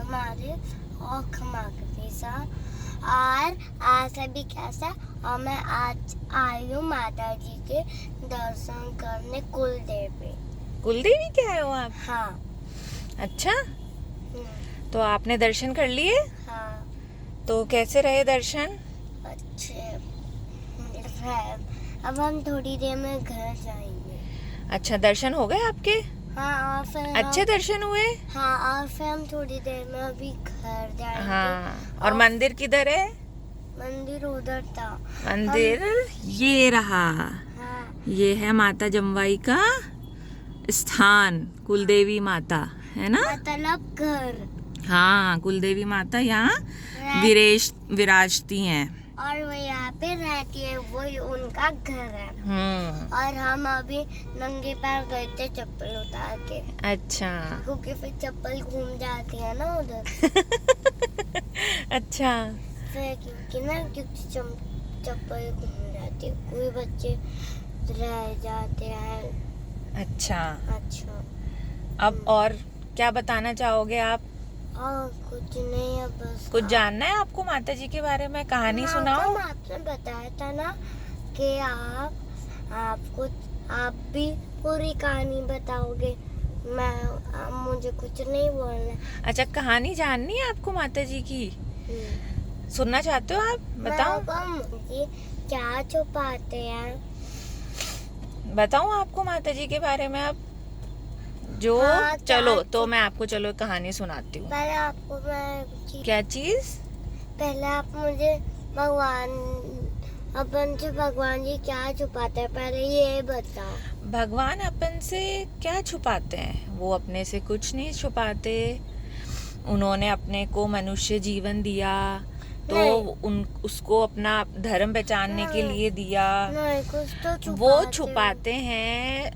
हमारे और खमागरी सा और आज अभी कैसा और मैं आज आई हूँ माता जी के दर्शन करने कुलदेवी के आए हो आप? हाँ। अच्छा, तो आपने दर्शन कर लिए? हाँ। तो कैसे रहे दर्शन? अच्छे रहे। अब हम थोड़ी देर में घर जाएंगे। अच्छा, दर्शन हो गए आपके? हाँ, और फिर अच्छे दर्शन हुए? हाँ, और फिर हम थोड़ी देर में अभी घर जाएंगे। हाँ, और मंदिर किधर है? मंदिर उधर था। मंदिर ये रहा। हाँ। ये है माता जमवाई का स्थान, कुलदेवी माता है ना? मतलब घर। हाँ, कुलदेवी माता यहाँ विराजती हैं। और वो यहाँ पे रहती है, वो उनका घर है। और हम अभी नंगे पैर गए थे चप्पल उतार के। अच्छा। क्योंकि फिर चप्पल घूम जाती है ना उधर। अच्छा। फिर क्योंकि चप्पल घूम जाती है, कोई बच्चे रह जाते हैं। अच्छा। अच्छा। अब और क्या बताना चाहोगे आप? और कुछ नहीं है, बस कुछ जानना है आपको माता जी के बारे में? कहानी सुनाओ। आपने बताया था ना कि आप भी पूरी कहानी बताओगे। मुझे कुछ नहीं बोलना। अच्छा, कहानी जाननी है आपको माता जी की? सुनना चाहते हो आप? बताओ। क्या छुपाते हैं? बताऊं आपको माता जी के बारे में अब? जो हाँ, चलो तो मैं आपको चलो कहानी सुनाती हूँ। पहले आपको मैं क्या चीज? पहले आप मुझे अपन से भगवान जी क्या छुपाते हैं, पहले ये बताओ। भगवान अपन से क्या छुपाते हैं? वो अपने से कुछ नहीं छुपाते। उन्होंने अपने को मनुष्य जीवन दिया तो उसको अपना धर्म पहचानने के लिए दिया। नहीं, कुछ तो वो छुपाते हैं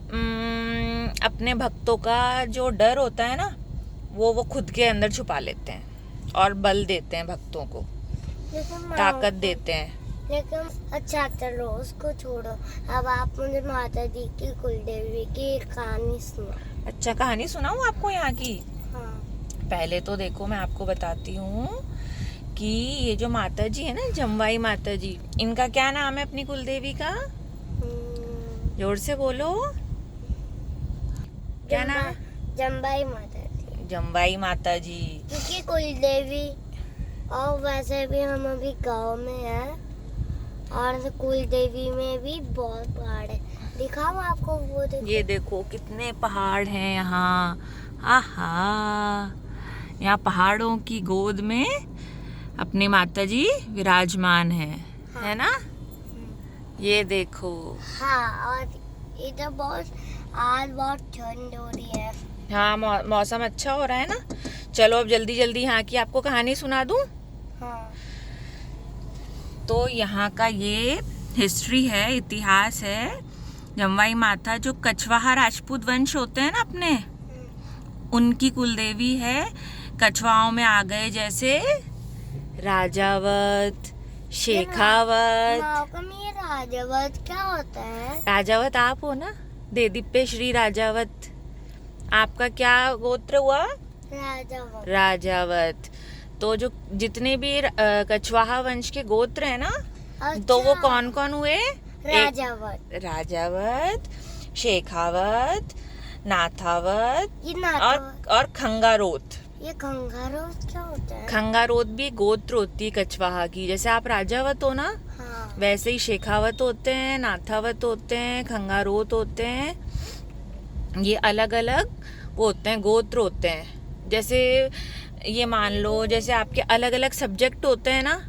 अपने भक्तों का जो डर होता है ना, वो खुद के अंदर छुपा लेते हैं और बल देते हैं भक्तों को, ताकत देते हैं। लेकिन अच्छा चलो उसको छोड़ो, अब आप मुझे माता जी की कुलदेवी की कहानी सुनाओ। अच्छा, कहानी सुनाऊं आपको यहाँ की? हाँ। पहले तो देखो मैं आपको बताती हूँ कि ये जो माता जी है ना, जमवाई माता जी, इनका क्या नाम है अपनी कुलदेवी का? जोर से बोलो, क्या नाम है? जमवाई माता जी। जमवाई माता जी, क्योंकि कुलदेवी, और वैसे भी हम अभी गांव में हैं और कुलदेवी में भी बहुत पहाड़ है। दिखाओ आपको, वो देखो। ये देखो कितने पहाड़ हैं यहाँ। आहा, यहाँ पहाड़ों की गोद में अपनी माता जी विराजमान है। हाँ। है ना? ये देखो। हाँ, और इधर आज बहुत ठंड हो रही है। हाँ, मौसम अच्छा हो रहा है ना। चलो अब जल्दी जल्दी यहाँ की आपको कहानी सुना दूं। हाँ। तो यहाँ का ये हिस्ट्री है, इतिहास है। जमवाई माता जो कछवाहा राजपूत वंश होते हैं ना अपने, उनकी कुलदेवी है। कछवाओं में आ गए जैसे राजावत, शेखावत। ये राजावत क्या होता है? राजावत आप हो ना, देदीप्य श्री राजावत। आपका क्या गोत्र हुआ? राजावत। राजावत। तो जो जितने भी कछवाहा वंश के गोत्र है ना, अच्छा। तो वो कौन कौन हुए? राजावत, शेखावत, नाथावत और खंगारोत। ये खंगारोत क्या होता है? खंगारोत भी गोत्र होती है कछवाहा की। जैसे आप राजावत हो ना, हाँ। वैसे ही शेखावत होते हैं, नाथावत होते हैं, खंगारोत होते हैं। ये अलग अलग वो होते हैं, गोत्र होते हैं। जैसे ये मान लो, जैसे आपके अलग अलग सब्जेक्ट होते हैं ना,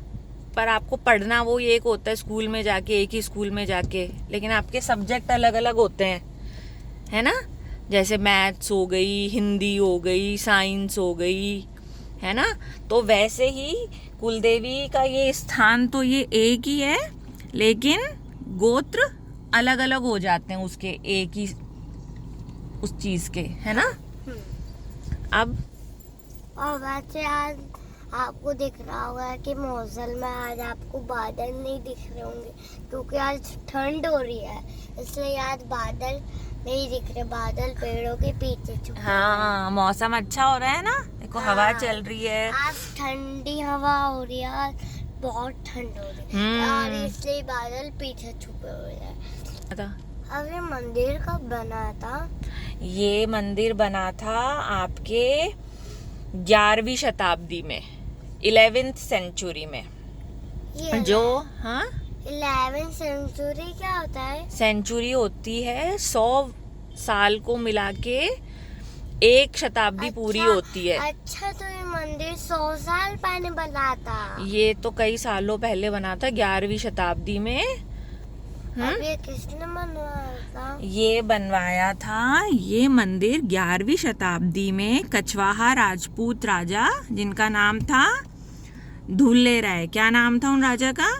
पर आपको पढ़ना वो एक होता है स्कूल में जाके, एक ही स्कूल में जाके, लेकिन आपके सब्जेक्ट अलग अलग होते हैं, है ना? जैसे मैथ्स हो गई, हिंदी हो गई, साइंस हो गई, है ना? तो वैसे ही कुलदेवी का ये स्थान तो ये एक ही है, लेकिन गोत्र अलग अलग हो जाते हैं उसके, एक ही उस चीज के, है ना? अब और वैसे आज आपको दिख रहा होगा कि मौसम में आज आपको बादल नहीं दिख रहे होंगे, क्योंकि आज ठंड हो रही है, इसलिए आज बादल नहीं दिख रहे। बादल पेड़ों के पीछे छुपे हैं। हाँ, मौसम अच्छा हो रहा है ना, देखो हवा चल रही है। आज ठंडी हवा हो रही है, आज बहुत ठंड हो रही है और इसलिए बादल पीछे छुपे हुए हैं। अब ये मंदिर कब बना था? ये मंदिर बना था आपके 11वीं शताब्दी में, 11th सेंचुरी में। ये जो हाँ 11th सेंचुरी क्या होता है? सेंचुरी होती है 100 साल को मिला के एक शताब्दी पूरी होती है। अच्छा, तो ये मंदिर 100 साल पहले बना था? ये तो कई सालों पहले बना था, 11वीं शताब्दी में। अब ये किसने बनवाया था? ये बनवाया था ये मंदिर 11वीं शताब्दी में कछवाहा राजपूत राजा, जिनका नाम था धुल्ले राय। क्या नाम था उन राजा का?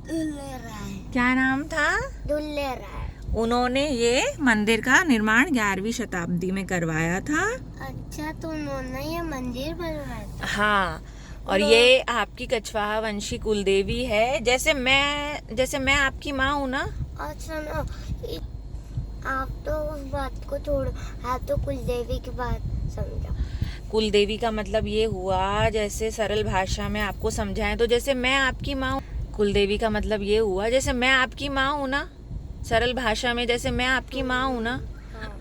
दुल्ले राय। क्या नाम था? दुल्ले राय। उन्होंने ये मंदिर का निर्माण 11वीं शताब्दी में करवाया था। अच्छा, तो उन्होंने ये मंदिर बनवाया था? हाँ, और ये आपकी कछवाहा वंशी कुलदेवी है। जैसे मैं आपकी माँ हूँ ना। अच्छा ना, आप तो उस बात को छोड़ो, आप तो कुलदेवी की बात समझो। कुलदेवी का मतलब ये हुआ, जैसे सरल भाषा में आपको समझाएं तो जैसे मैं आपकी माँ हूँ। कुलदेवी का मतलब ये हुआ जैसे मैं आपकी माँ हूँ ना, सरल भाषा में जैसे मैं आपकी माँ हूँ ना,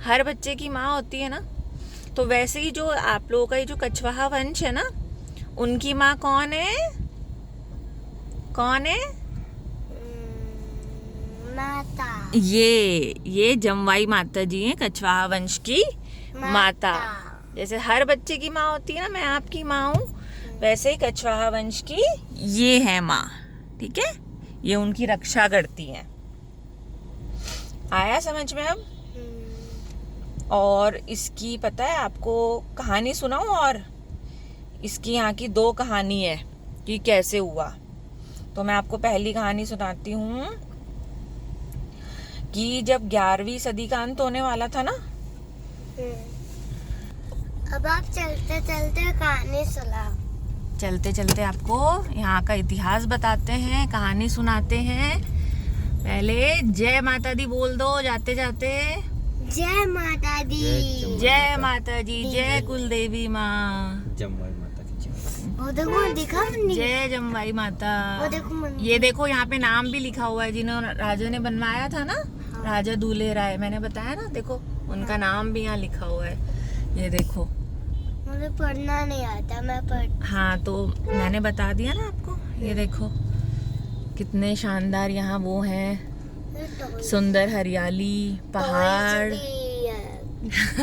हर बच्चे की माँ होती है ना, तो वैसे ही जो आप लोगों का ये जो कछवाहा वंश है ना, उनकी माँ कौन है? कौन है? माता। ये जमवाई माता जी हैं, कछवाहा वंश की माता। जैसे हर बच्चे की माँ होती है ना, मैं आपकी माँ हूँ, वैसे ही कछवाहा वंश की ये है माँ। ठीक है, ये उनकी रक्षा करती हैं। आया समझ में अब? और इसकी पता है आपको कहानी सुनाऊं? और इसकी यहाँ की 2 कहानी है कि कैसे हुआ। तो मैं आपको पहली कहानी सुनाती हूँ कि जब 11वीं सदी का अंत होने वाला था ना। अब आप चलते चलते कहानी सुनाओ। चलते चलते आपको यहाँ का इतिहास बताते हैं, कहानी सुनाते हैं। पहले जय माता दी बोल दो जाते जाते। जय माता दी। जय माता जी, जय कुलदेवी माँ। जमवाई माता की जय। वो देखो दिखा नहीं? जय जमवाई माता। वो देखो मंदिर। ये देखो यहाँ पे नाम भी लिखा हुआ है, जिन्होंने राजा ने बनवाया था ना। हाँ। राजा दूल्हे राय, मैंने बताया ना, देखो उनका नाम भी यहाँ लिखा हुआ है। ये देखो, मुझे पढ़ना नहीं आता, मैं पढ़। हाँ तो मैंने बता दिया ना आपको। ये देखो कितने शानदार यहाँ वो हैं, सुंदर हरियाली, पहाड़।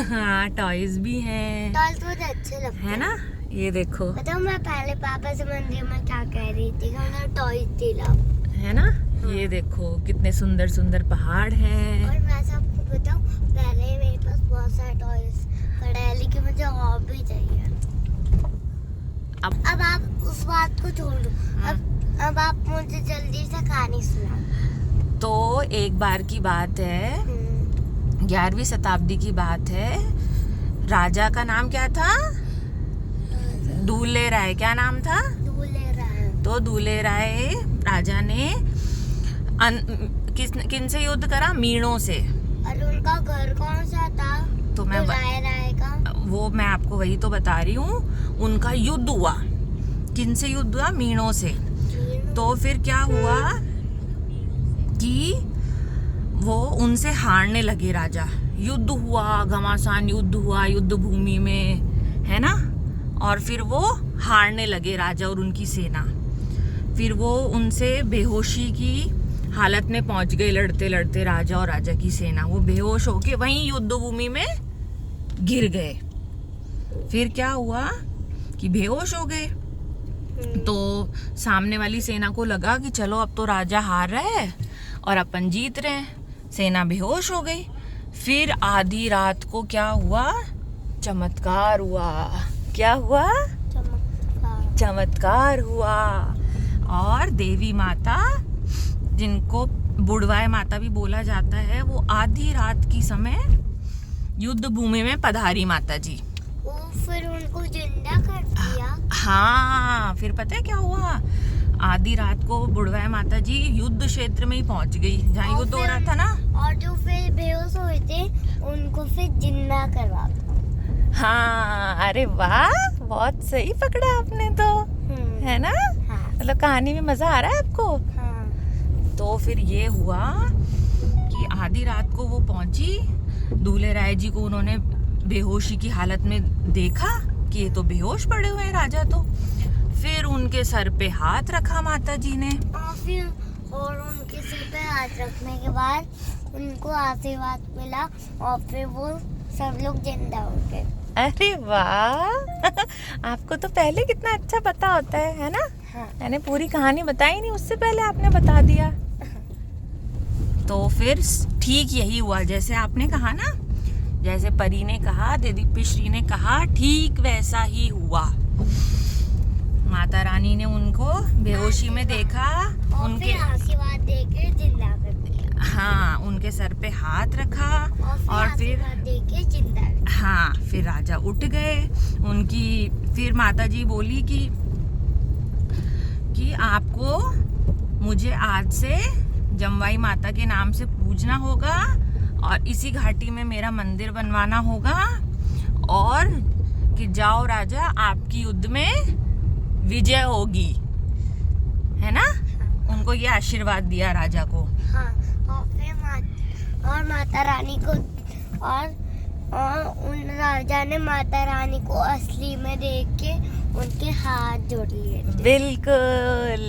हाँ, टॉयज भी हैं। टॉयज मुझे अच्छे लगते हैं। है ना? ये देखो, बताओ, मैं पहले पापा से मंदिर में क्या कह रही थी कि मुझे टॉयज दिलाओ, है ना? ये देखो कितने सुंदर सुंदर पहाड़ हैं। और मैं सबको बताऊं, पहले मेरे पास बहुत सारे टॉयज पड़े हैं, लेकिन मुझे और भी चाहिए। अब आप उस बात को छोड़ दो। अब आप मुझे जल्दी से कहानी सुनाओ। तो एक बार की बात है, 11वीं शताब्दी की बात है। राजा का नाम क्या था? दूल्हे राय। क्या नाम था? दूल्हे राय। तो दूल्हे राय राजा ने किन से युद्ध करा? मीणों से। और उनका घर कौन सा था? तो मैं राय का। वो मैं आपको वही तो बता रही हूँ। उनका युद्ध हुआ, किन से युद्ध हुआ? मीणों से। तो फिर क्या हुआ कि वो उनसे हारने लगे राजा। युद्ध हुआ, घमासान युद्ध हुआ युद्ध भूमि में, है ना? और फिर वो हारने लगे राजा और उनकी सेना। फिर वो उनसे बेहोशी की हालत में पहुंच गए, लड़ते लड़ते राजा और राजा की सेना। वो बेहोश होके वहीं युद्ध भूमि में गिर गए। फिर क्या हुआ कि बेहोश हो गए। तो सामने वाली सेना को लगा कि चलो अब तो राजा हार रहा है और अपन जीत रहे हैं। सेना बेहोश हो गई। फिर आधी रात को क्या हुआ? चमत्कार हुआ। क्या हुआ? चमत्कार हुआ। और देवी माता, जिनको बुढ़वाए माता भी बोला जाता है, वो आधी रात की समय युद्ध भूमि में पधारी माता जी। फिर उनको जिंदा कर दिया। हाँ, फिर पता है क्या हुआ? आधी रात को बुढ़वाए माता जी युद्ध क्षेत्र में ही पहुंच गई, जहाँ युद्ध हो रहा था ना। और जो फिर बेहोश हुए थे उनको फिर जिंदा करवा। हाँ, अरे वाह बहुत सही पकड़ा आपने तो, है ना? हाँ मतलब कहानी में मजा आ रहा है आपको? हाँ। तो फिर ये हुआ कि आधी रात को वो पहुंची, दूल्हे राय जी को उन्होंने बेहोशी की हालत में देखा कि ये तो बेहोश पड़े हुए हैं राजा। तो फिर उनके सर पे हाथ रखा माता जी ने, और उनके सिर पे हाथ रखने के बाद उनको आशीर्वाद मिला और फिर वो सब लोग जिंदा हो गए। अरे वाह आपको तो पहले कितना अच्छा पता होता है ना? हाँ। मैंने पूरी कहानी बताई नहीं, उससे पहले आपने बता दिया। तो फिर ठीक यही हुआ जैसे आपने कहा ना, जैसे परी ने कहा, दिव्यश्री ने कहा, ठीक वैसा ही हुआ। माता रानी ने उनको बेहोशी में देखा, और उनके फिर आशीर्वाद देके जिंदा कर दिया। हाँ उनके सर पे हाथ रखा और फिर आशीर्वाद देके जिंदा कर दिया। हाँ फिर राजा उठ गए। उनकी फिर माता जी बोली कि आपको मुझे आज से जमवाई माता के नाम से पूजना होगा और इसी घाटी में मेरा मंदिर बनवाना होगा, और कि जाओ राजा आपकी युद्ध में विजय होगी, है ना? उनको ये आशीर्वाद दिया राजा को। हाँ और फिर माता रानी को और उन राजा ने माता रानी को असली में देख के उनके हाथ जोड़ लिए थे। बिल्कुल,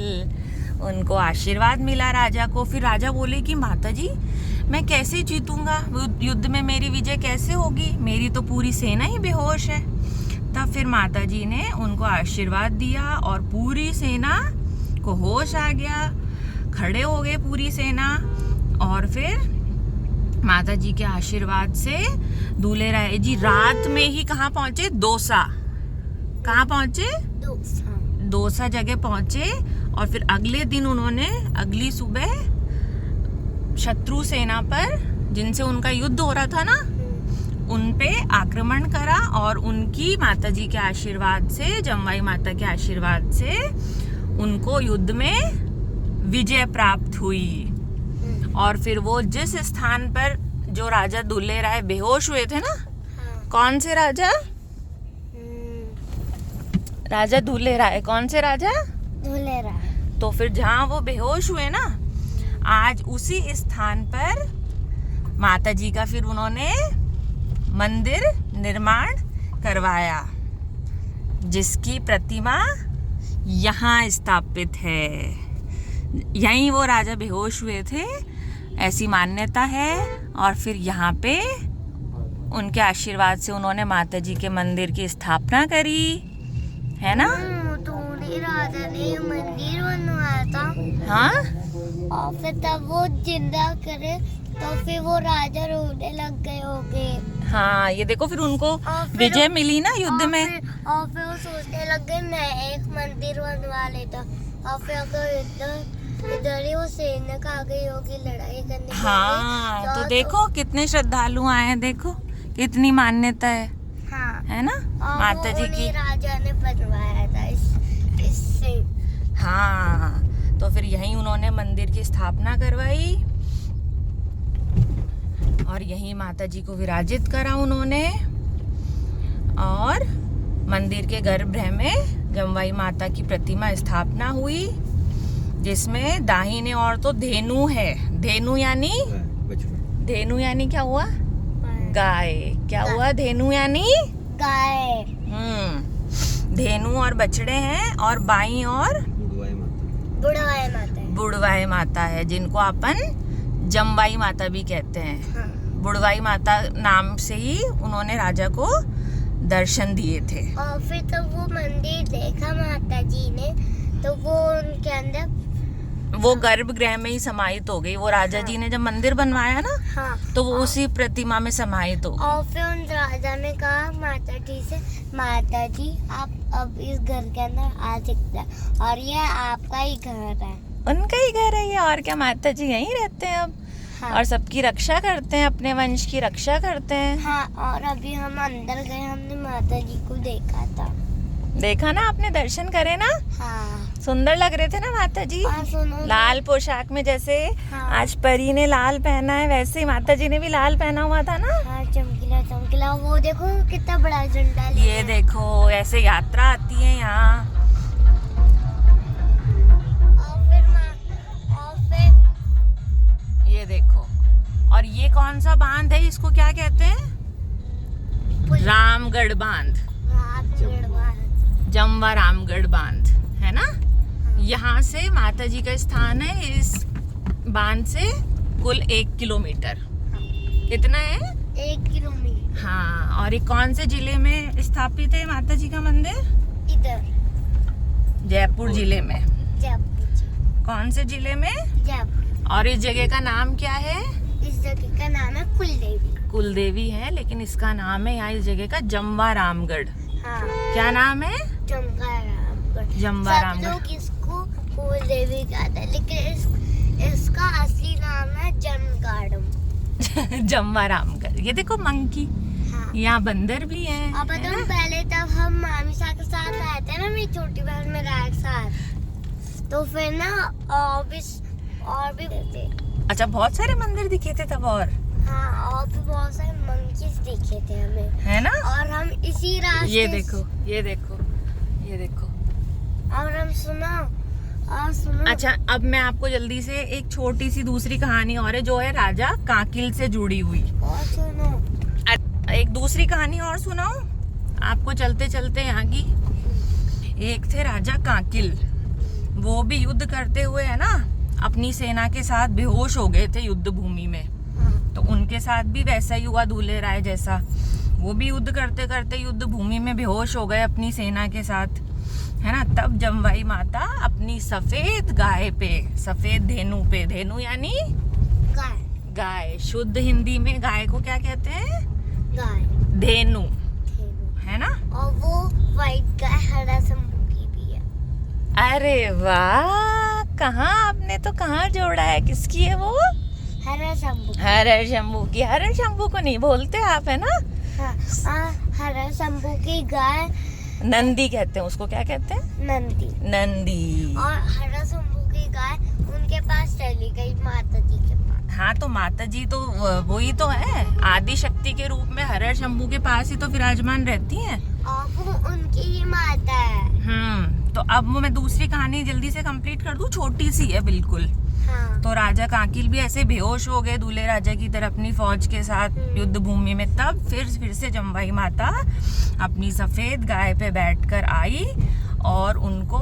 उनको आशीर्वाद मिला राजा को। फिर राजा बोले कि माता जी मैं कैसे जीतूंगा, युद्ध में मेरी विजय कैसे होगी, मेरी तो पूरी सेना ही बेहोश है। तब फिर माता जी ने उनको आशीर्वाद दिया और पूरी सेना को होश आ गया, खड़े हो गए पूरी सेना। और फिर माता जी के आशीर्वाद से दूल्हे राय जी रात में ही कहाँ पहुंचे? दौसा। कहाँ पहुंचे? दौसा जगह पहुंचे। और फिर अगले दिन उन्होंने अगली सुबह शत्रु सेना पर, जिनसे उनका युद्ध हो रहा था ना, उन पे आक्रमण करा और उनकी माता जी के आशीर्वाद से, जमवाई माता के आशीर्वाद से उनको युद्ध में विजय प्राप्त हुई। और फिर वो जिस स्थान पर जो राजा दूल्हे राय बेहोश हुए थे ना, कौन से राजा? राजा दूल्हे राय। कौन से राजा? दूल्हे राय। तो फिर जहाँ वो बेहोश हुए ना, आज उसी स्थान पर माता जी का फिर उन्होंने मंदिर निर्माण करवाया, जिसकी प्रतिमा यहाँ स्थापित है। यहीं वो राजा बेहोश हुए थे, ऐसी मान्यता है। और फिर यहाँ पे उनके आशीर्वाद से उन्होंने माता जी के मंदिर की स्थापना करी, है ना? तो उन्हीं राजा ने मंदिर बनवाया था। हाँ, और फिर तब वो जिंदा करे तो फिर वो राजा रोने लग गए होंगे। हाँ ये देखो फिर उनको और फिर विजय मिली ना युद्ध में। और फिर वो सोचने लग गए मैं एक मंदिर बनवा लेता, और फिर अगर इधर ही वो सैनिक आ गई होगी लड़ाई करने के लिए। हाँ तो देखो कितने श्रद्धालु आए हैं, देखो कितनी मान्यता है, हाँ है ना और माता जी वो की। उन्हीं राजा ने बनवाया था इससे। हाँ तो फिर यहीं उन्होंने मंदिर की स्थापना करवाई और यहीं माता जी को विराजित करा उन्होंने। और मंदिर के गर्भगृह में जमवाई माता की प्रतिमा स्थापना हुई, जिसमें दाहिने ओर तो धेनु है। धेनु यानी धेनु यानी क्या हुआ? गाय। क्या हुआ? धेनु यानी गाय। धेनु और बछड़े हैं, और बाईं और बुढ़वाई माता है। बुढ़वाई माता है, जिनको अपन जमवाई माता भी कहते हैं। हाँ। बुढ़वाई माता नाम से ही उन्होंने राजा को दर्शन दिए थे। और फिर तो वो मंदिर देखा माता जी ने, तो वो उनके अंदर वो गर्भगृह में ही समाहित हो गई। वो राजा जी ने जब मंदिर बनवाया ना, हाँ तो वो उसी प्रतिमा में समाहित हो गई। और फिर उन राजा ने कहा माता जी से, माता जी आप अब इस घर के अंदर आ सकते हैं और ये आपका ही घर है। उनका ही घर है ये, और क्या। माता जी यहीं रहते हैं अब। हाँ। और सबकी रक्षा करते हैं, अपने वंश की रक्षा करते हैं। हाँ और अभी हम अंदर गए, हमने माता जी को देखा था। देखा ना आपने, दर्शन करे ना। हाँ सुंदर लग रहे थे ना माता जी, और सुनो लाल पोशाक में। जैसे हाँ। आज परी ने लाल पहना है वैसे ही माता जी ने भी लाल पहना हुआ था ना। हाँ, चमकीला चमकीला। वो देखो कितना बड़ा झंडा ले ये देखो ऐसे यात्रा आती है यहाँ। और फिर ये देखो, और ये कौन सा बांध है, इसको क्या कहते हैं? रामगढ़ बांध, जमवा रामगढ़ बांध है ना। यहाँ से माता जी का स्थान है, इस बांध से कुल 1 किलोमीटर। कितना है? 1 किलोमीटर। हाँ, और ये कौन से जिले में स्थापित है माता जी का मंदिर? इधर जयपुर जिले में। जयपुर। कौन से जिले में? जयपुर। और इस जगह का नाम क्या है? इस जगह का नाम है कुलदेवी। कुलदेवी है, लेकिन इसका नाम है यहाँ इस जगह का जमवा रामगढ़। हाँ, क्या नाम है? जमवा रामगढ़। जमवा सब रामगढ़। लोग इसको कुलदेवी कहते हैं, लेकिन इसका असली नाम है जमगाड़म। जमवा रामगढ़। ये देखो मंकी, हाँ। यहाँ बंदर भी है। अब है तुम ना? पहले तब हम मामीसा के साथ आए थे ना, मेरी छोटी बहन मेरा एक साथ, तो फिर ना और भी थे। अच्छा, बहुत सारे मंदिर दिखे थे तब। और हाँ, और भी बहुत सारे मंकीज दिखे थे हमें, है ना। और हम इसी रास्ते ये देखो, ये देखो, ये देखो। और हम सुनो। अच्छा, अब मैं आपको जल्दी से एक छोटी सी दूसरी कहानी और है, जो है राजा काकिल से जुड़ी हुई। और सुनो। एक दूसरी कहानी और सुनाऊं आपको चलते चलते यहाँ की। एक थे राजा काकिल, वो भी युद्ध करते हुए है ना अपनी सेना के साथ बेहोश हो गए थे युद्ध भूमि में। हाँ। तो उनके साथ भी वैसा ही हुआ दूल्हे राय जैसा। वो भी युद्ध करते करते युद्ध भूमि में बेहोश हो गए अपनी सेना के साथ, है ना। तब जमवाई माता अपनी सफेद गाय पे, सफेद धेनु पे, धेनु यानी गाय। गाय, शुद्ध हिंदी में गाय को क्या कहते हैं? गाय। धेनु, है ना। और वो वाइट गाय हरा शंभू की भी है। अरे वाह, कहाँ आपने तो कहाँ जोड़ा है। किसकी है वो? हरा शंभू। हर शंभू की। हर शंभू को नहीं बोलते आप, है ना। हाँ, हरा शंभू की गाय नंदी कहते हैं उसको। क्या कहते हैं? नंदी। नंदी। और हरा शंभू की गाय उनके पास चली गई, माता जी के पास। हाँ, तो माता जी तो वही तो है, आदि शक्ति के रूप में हर शंभू के पास ही तो विराजमान रहती हैं। और वो उनकी ही माता है। तो अब वो मैं दूसरी कहानी जल्दी से कंप्लीट कर दूं, छोटी सी है बिल्कुल। हाँ। तो राजा काकिल भी ऐसे बेहोश हो गए दूल्हे राजा की तरह अपनी फौज के साथ युद्ध भूमि में। तब फिर से जमवाई माता अपनी सफेद गाय पे बैठकर आई और उनको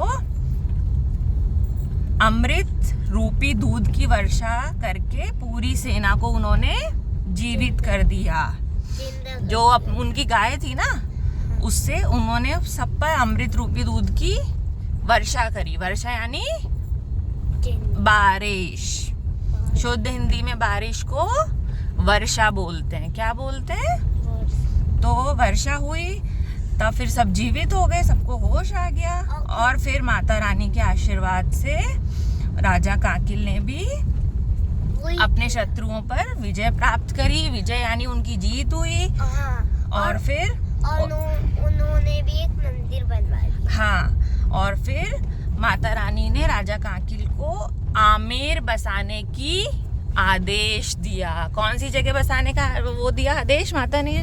अमृत रूपी दूध की वर्षा करके पूरी सेना को उन्होंने जीवित कर दिया। जो उनकी गाय थी ना, उससे उन्होंने सब पर अमृत रूपी दूध की वर्षा करी। वर्षा यानी बारिश। शुद्ध हिंदी में बारिश को वर्षा बोलते हैं। क्या बोलते हैं? तो वर्षा हुई, तब फिर सब जीवित हो गए, सबको होश आ गया। और फिर माता रानी के आशीर्वाद से राजा काकिल ने भी अपने शत्रुओं पर विजय प्राप्त करी। विजय यानी उनकी जीत हुई। हाँ। और फिर उन्होंने भी एक मंदिर बनवा दिया। हाँ, और फिर माता रानी ने राजा काकिल को आमेर बसाने की आदेश दिया। कौन सी जगह बसाने का वो दिया आदेश माता ने?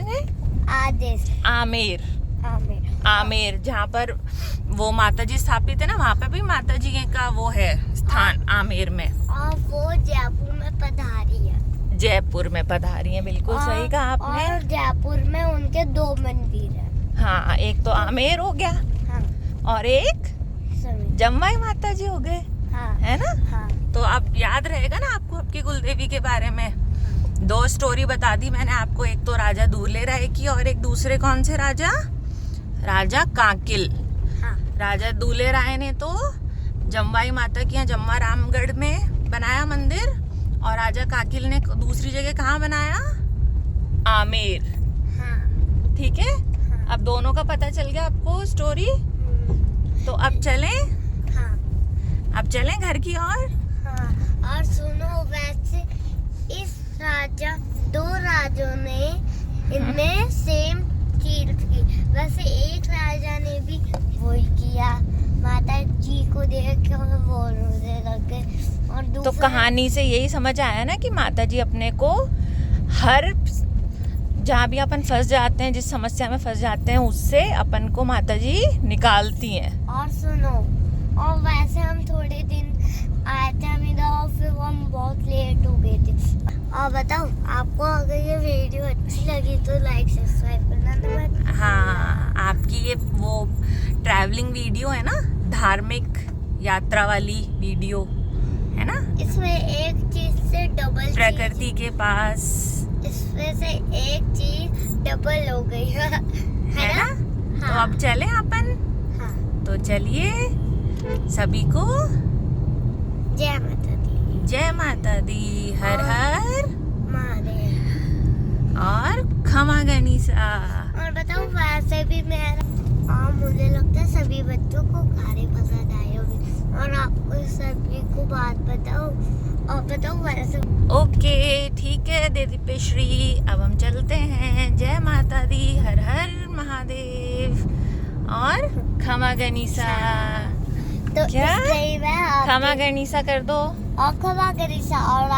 आदेश। आमेर। आमेर। आमेर, जहाँ पर वो माता जी स्थापित है ना, वहाँ पे भी माता जी का वो है स्थान आमेर में। और वो जयपुर में पधारी है। जयपुर में पधारी है, बिल्कुल सही कहा आपने। और जयपुर में उनके 2 मंदिर हैं। हाँ, एक तो आमेर हो गया। हाँ। और एक जमवाई माता जी हो गए। हाँ। है ना। हाँ। तो अब याद रहेगा ना आपको आपकी कुलदेवी के बारे में। 2 स्टोरी बता दी मैंने आपको, एक तो राजा दूल्हे राय की और एक दूसरे कौन से राजा? राजा काकिल। हाँ। राजा दूल्हे राय ने तो जमवाई माता के यहाँ जमवा रामगढ़ में बनाया मंदिर, और राजा काकिल ने दूसरी जगह कहाँ बनाया? आमेर। हाँ। ठीक है। हाँ। अब दोनों का पता चल गया आपको स्टोरी। तो अब चलें? हाँ। अब चलें घर की ओर। हाँ। और सुनो, वैसे इस 2 राजों ने इनमें सेम चीज की। वैसे एक राजा ने भी वही किया, माता जी को देख के हमें बहुत रोने लग गए। और तो दूसरे कहानी से यही समझ आया ना कि माता जी अपने को हर जहाँ भी अपन फंस जाते हैं, जिस समस्या में फंस जाते हैं, उससे अपन को माता जी निकालती हैं। और सुनो, और वैसे हम थोड़े दिन आए थे हम इधर और फिर हम बहुत लेट हो गए थे। और बताओ, आपको अगर ये वीडियो अच्छी लगी तो लाइक सब्सक्राइब करना ना मत। हाँ, आपकी ये वो ट्रैवलिंग वीडियो है ना, धार्मिक यात्रा वाली वीडियो है ना, इसमें एक चीज से डबल प्रकृति के पास, इसमें से एक चीज डबल हो गई है है ना? ना? तो अब चले अपन। हाँ। तो चलिए, सभी को जय माता दी। जय माता दी, हर और- हर महादेव। और खमा गनीसा। और बताओ, वैसे भी मुझे लगता है सभी बच्चों को कहानी पसंद आई होगी। और आपको सभी को बात बताओ, और बताओ वैसे ओके, ठीक है दीदी पेश्री, अब हम चलते हैं। जय माता दी, हर हर महादेव और खमा गनीसा। तो क्या? इसलिए मैं खमा गनीसा कर दो। और खमा गनीसा। और